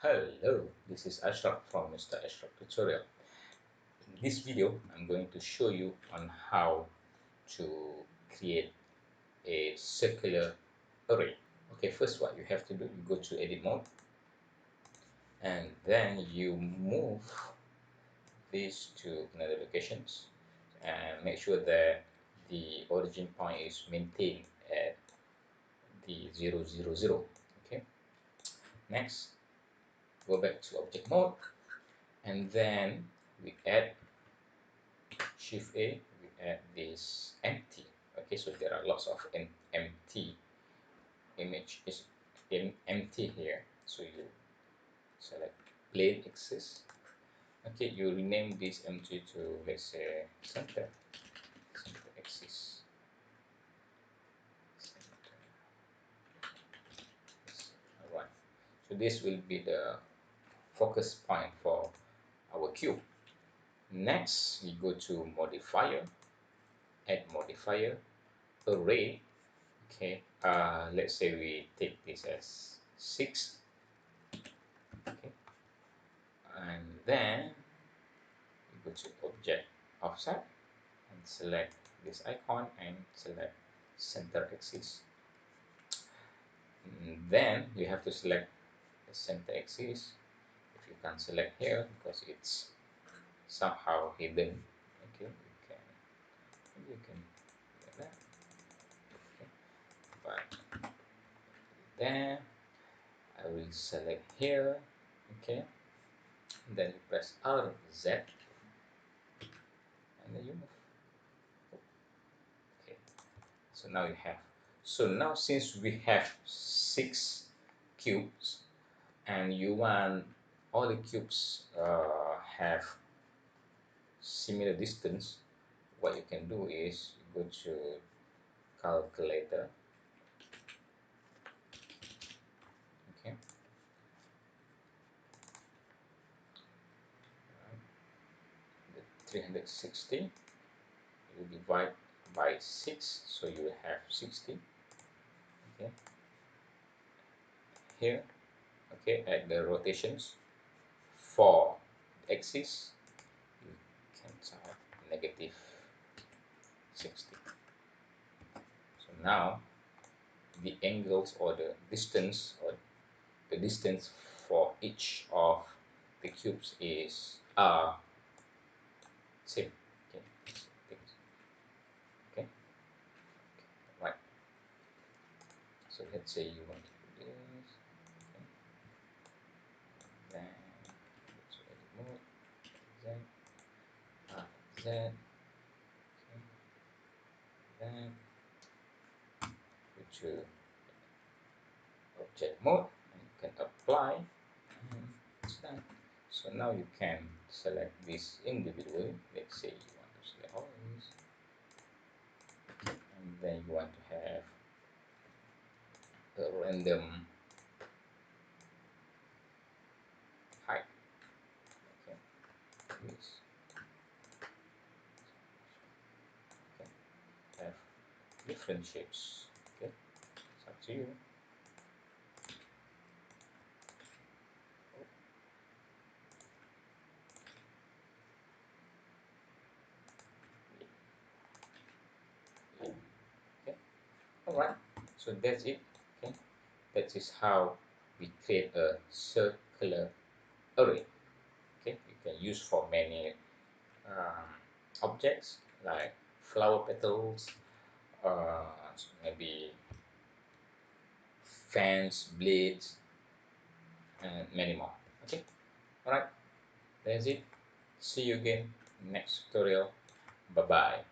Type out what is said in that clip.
Hello, this is Ashraf from Mr. Ashraf Tutorial. In this video, I'm going to show you on how to create a circular array. Okay, first what you have to do, you go to edit mode and then you move this to another locations and make sure that the origin point is maintained at the 000. Okay, next go back to object mode and then we add Shift A, we add this empty. Okay, so there are lots of empty image is empty here. So you select plain axis. Okay, you rename this empty to, let's say, center axis. Alright, so this will be the focus point for our cube. Next, we go to modifier, add modifier, array. Okay, let's say we take this as 6. Okay, and then you go to object offset and select this icon and select center axis. And then you have to select the center axis. If you can select here because it's somehow hidden. Okay, you can get that. Okay, but then I will select here. Okay, and then you press RZ and then you move. Okay, so now you have. So now since we have 6 cubes and you want all the cubes have similar distance, what you can do is you go to calculator. Okay, the 360 you divide by 6, so you will have 60. Okay, here, okay, at the rotations for axis you can type negative 60. So now the angles or the distance for each of the cubes is same. Okay, okay, right. So let's say you want to do this. Okay. Then go to edit mode, Z, Z. Okay. Then go to object mode and you can apply and it's done. So now you can select this individually. Let's say you want to select all of these and then you want to have a random height. Okay, this. Okay, have different shapes. Okay, it's up to you. Okay, all right. So that's it. Okay, that is how we create a circular array. Okay, you can use for many um, objects like flower petals, maybe fans, blades, and many more. Okay, all right. That's it. See you again next tutorial. Bye bye.